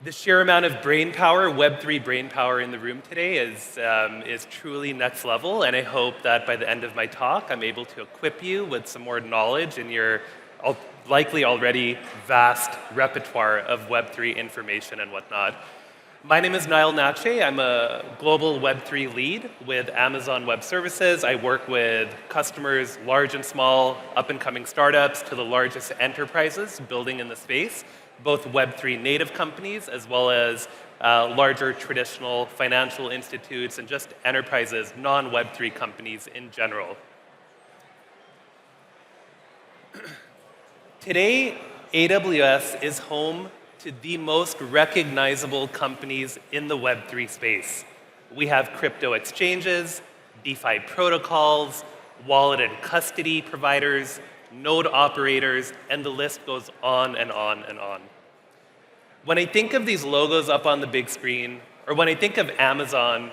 The sheer amount of brain power, Web3 brain power in the room today is truly next level, and I hope that by the end of my talk, I'm able to equip you with some more knowledge in your likely already vast repertoire of Web3 information and whatnot. My name is Nile Natsheh. I'm a global Web3 lead with Amazon Web Services. I work with customers, large and small, up-and-coming startups to the largest enterprises building in the space, both Web3 native companies as well as larger traditional financial institutes and just enterprises, non-Web3 companies in general. Today, AWS is home to the most recognizable companies in the Web3 space. We have crypto exchanges, DeFi protocols, wallet and custody providers, node operators, and the list goes on and on and on. When I think of these logos up on the big screen, or when I think of Amazon,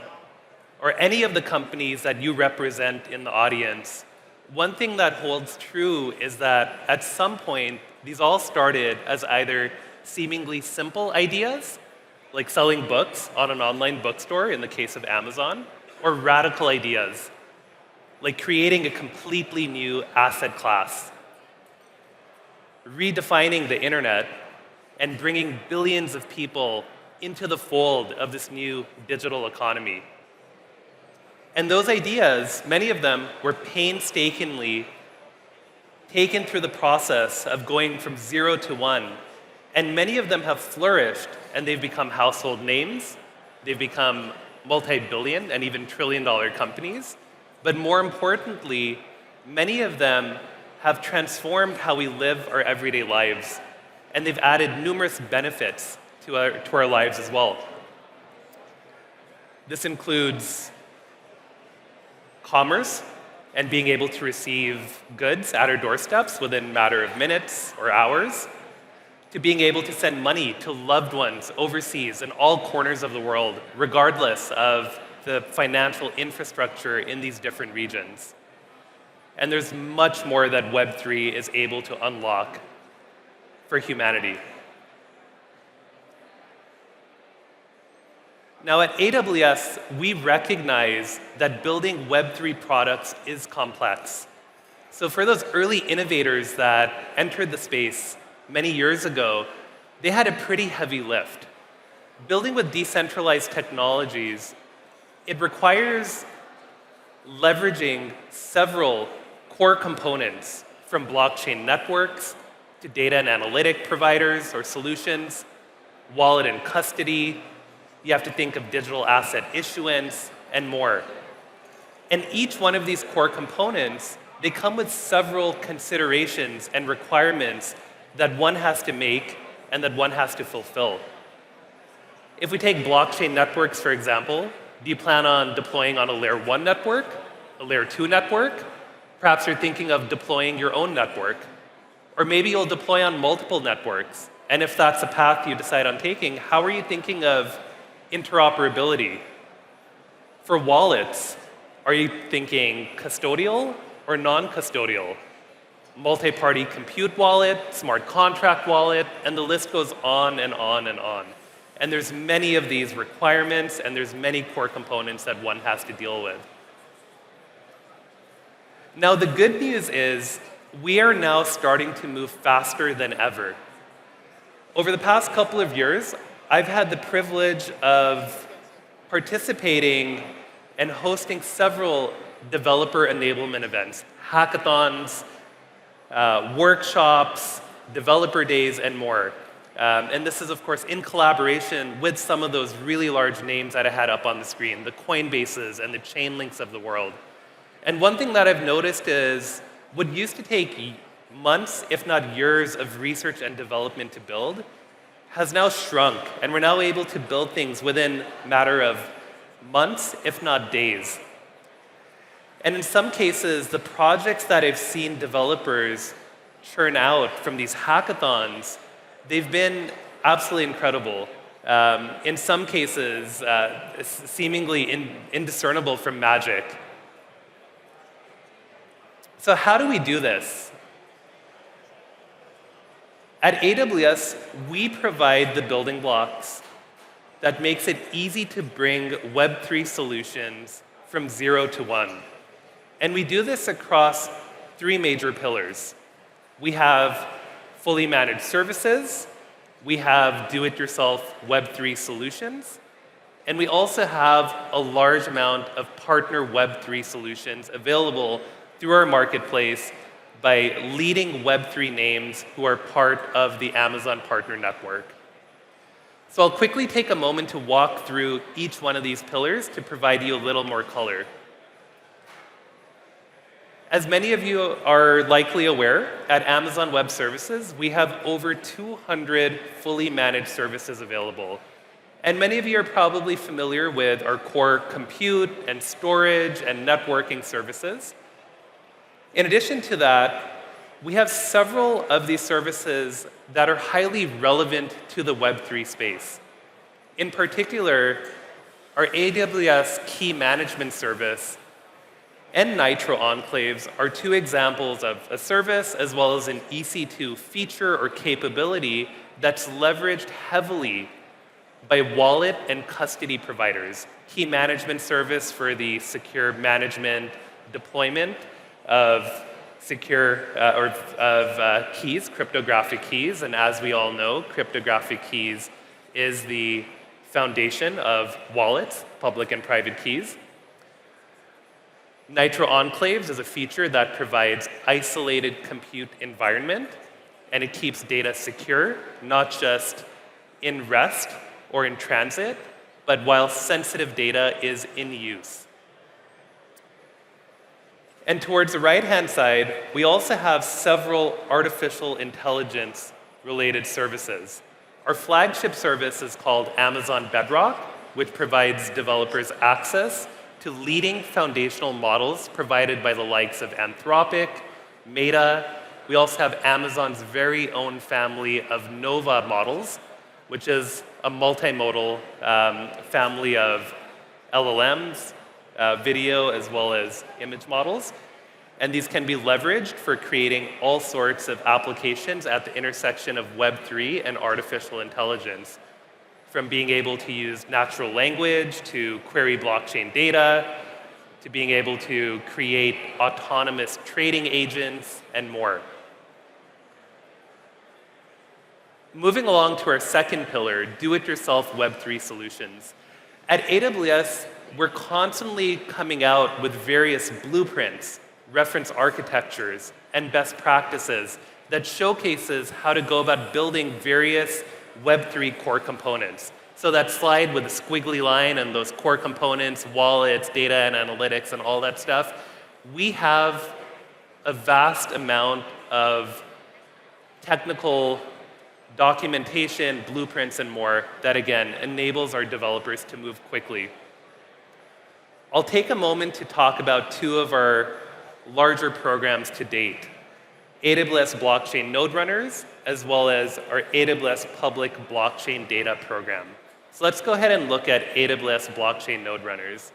or any of the companies that you represent in the audience, one thing that holds true is that at some point, these all started as either seemingly simple ideas, like selling books on an online bookstore in the case of Amazon, or radical ideas, like creating a completely new asset class, redefining the internet, and bringing billions of people into the fold of this new digital economy. And those ideas, many of them were painstakingly taken through the process of going from 0 to 1. And many of them have flourished, and they've become household names. They've become multi-billion and even trillion-dollar companies. But more importantly, many of them have transformed how we live our everyday lives. And they've added numerous benefits to our lives as well. This includes commerce and being able to receive goods at our doorsteps within a matter of minutes or hours, to being able to send money to loved ones overseas in all corners of the world, regardless of the financial infrastructure in these different regions. And there's much more that Web3 is able to unlock for humanity. Now at AWS, we recognize that building Web3 products is complex. So for those early innovators that entered the space many years ago, they had a pretty heavy lift. Building with decentralized technologies, it requires leveraging several core components, from blockchain networks to data and analytic providers or solutions, wallet and custody. You have to think of digital asset issuance and more. And each one of these core components, they come with several considerations and requirements that one has to make and that one has to fulfill. If we take blockchain networks, for example, do you plan on deploying on a layer 1 network, a layer 2 network? Perhaps you're thinking of deploying your own network. Or maybe you'll deploy on multiple networks. And if that's a path you decide on taking, how are you thinking of interoperability? For wallets, are you thinking custodial or non-custodial? Multi-party compute wallet, smart contract wallet, and the list goes on and on and on. And there's many of these requirements, and there's many core components that one has to deal with. Now, the good news is we are now starting to move faster than ever. Over the past couple of years, I've had the privilege of participating and hosting several developer enablement events, hackathons, workshops, developer days, and more. And this is, of course, in collaboration with some of those really large names that I had up on the screen, the Coinbases and the Chainlinks of the world. And one thing that I've noticed is what used to take months, if not years, of research and development to build has now shrunk, and we're now able to build things within a matter of months, if not days. And in some cases, the projects that I've seen developers churn out from these hackathons, they've been absolutely incredible. In some cases, seemingly indiscernible from magic. So how do we do this? At AWS, we provide the building blocks that makes it easy to bring Web3 solutions from 0 to 1. And we do this across 3 major pillars. We have fully managed services, we have do-it-yourself Web3 solutions, and we also have a large amount of partner Web3 solutions available through our marketplace by leading Web3 names who are part of the Amazon Partner Network. So I'll quickly take a moment to walk through each one of these pillars to provide you a little more color. As many of you are likely aware, at Amazon Web Services, we have over 200 fully managed services available. And many of you are probably familiar with our core compute and storage and networking services. In addition to that, we have several of these services that are highly relevant to the Web3 space. In particular, our AWS Key Management Service and Nitro Enclaves are 2 examples of a service as well as an EC2 feature or capability that's leveraged heavily by wallet and custody providers. Key Management Service for the secure management deployment of keys, cryptographic keys, and as we all know, cryptographic keys is the foundation of wallets, public and private keys. Nitro Enclaves is a feature that provides isolated compute environment, and it keeps data secure, not just in rest or in transit, but while sensitive data is in use. And towards the right-hand side, we also have several artificial intelligence-related services. Our flagship service is called Amazon Bedrock, which provides developers access to leading foundational models provided by the likes of Anthropic, Meta. We also have Amazon's very own family of Nova models, which is a multimodal family of LLMs, video as well as image models. And these can be leveraged for creating all sorts of applications at the intersection of Web3 and artificial intelligence, from being able to use natural language to query blockchain data, to being able to create autonomous trading agents, and more. Moving along to our second pillar, do-it-yourself Web3 solutions. At AWS, we're constantly coming out with various blueprints, reference architectures, and best practices that showcases how to go about building various Web3 core components. So that slide with the squiggly line and those core components, wallets, data and analytics, and all that stuff, we have a vast amount of technical documentation, blueprints, and more that, again, enables our developers to move quickly. I'll take a moment to talk about 2 of our larger programs to date: AWS Blockchain Node Runners, as well as our AWS Public Blockchain Data program. So let's go ahead and look at AWS Blockchain Node Runners.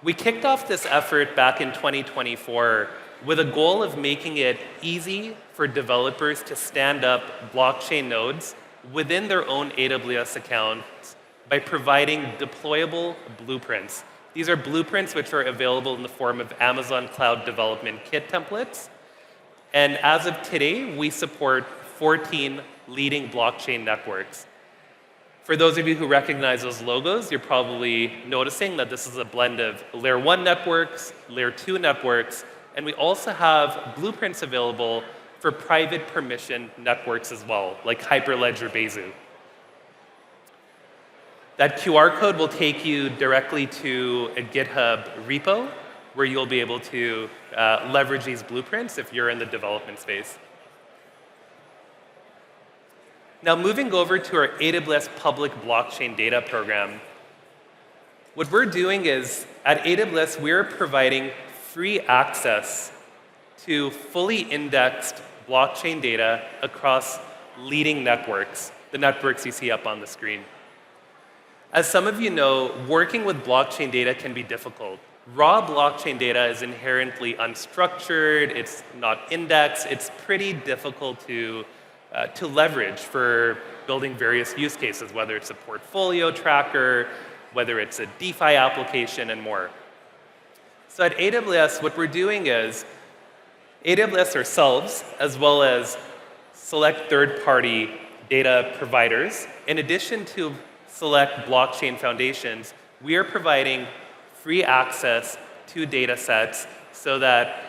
We kicked off this effort back in 2024 with a goal of making it easy for developers to stand up blockchain nodes within their own AWS accounts by providing deployable blueprints. These are blueprints which are available in the form of Amazon Cloud Development Kit templates. And as of today, we support 14 leading blockchain networks. For those of you who recognize those logos, you're probably noticing that this is a blend of Layer 1 networks, Layer 2 networks, and we also have blueprints available for private permission networks as well, like Hyperledger Besu. That QR code will take you directly to a GitHub repo where you'll be able to leverage these blueprints if you're in the development space. Now, moving over to our AWS Public Blockchain Data program, what we're doing is, at AWS, we're providing free access to fully indexed blockchain data across leading networks, the networks you see up on the screen. As some of you know, working with blockchain data can be difficult. Raw blockchain data is inherently unstructured, it's not indexed, it's pretty difficult to to leverage for building various use cases, whether it's a portfolio tracker, whether it's a DeFi application, and more. So at AWS, what we're doing is AWS ourselves, as well as select third-party data providers, in addition to select blockchain foundations, we are providing free access to data sets so that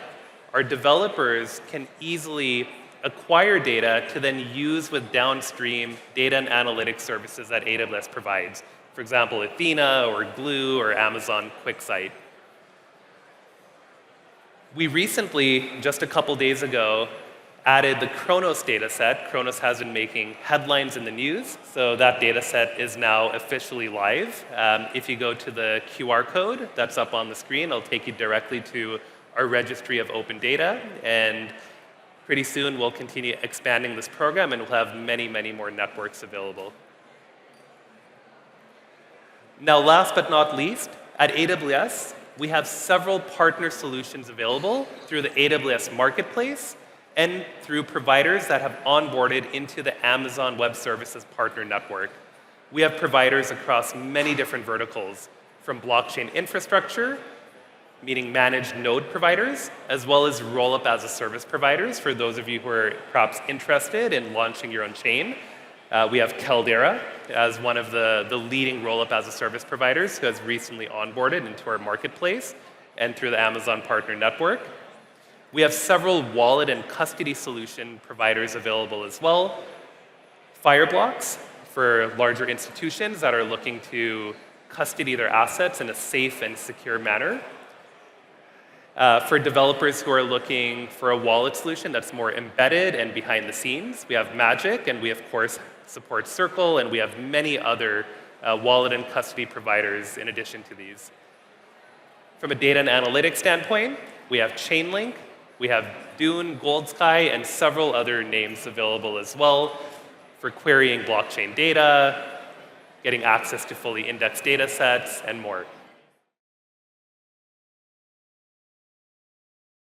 our developers can easily acquire data to then use with downstream data and analytics services that AWS provides. For example, Athena or Glue or Amazon QuickSight. We recently, just a couple days ago, added the Kronos dataset. Kronos has been making headlines in the news, so that dataset is now officially live. If you go to the QR code that's up on the screen, it'll take you directly to our registry of open data, and pretty soon we'll continue expanding this program and we'll have many, many more networks available. Now, last but not least, at AWS, we have several partner solutions available through the AWS Marketplace and through providers that have onboarded into the Amazon Web Services Partner Network. We have providers across many different verticals, from blockchain infrastructure, meaning managed node providers, as well as roll-up as a service providers for those of you who are perhaps interested in launching your own chain. We have Caldera as one of the leading roll-up as a service providers who has recently onboarded into our marketplace and through the Amazon Partner Network. We have several wallet and custody solution providers available as well. Fireblocks for larger institutions that are looking to custody their assets in a safe and secure manner. For developers who are looking for a wallet solution that's more embedded and behind the scenes, we have Magic, and we, of course, support Circle, and we have many other wallet and custody providers in addition to these. From a data and analytics standpoint, we have Chainlink, we have Dune, GoldSky, and several other names available as well for querying blockchain data, getting access to fully indexed data sets, and more.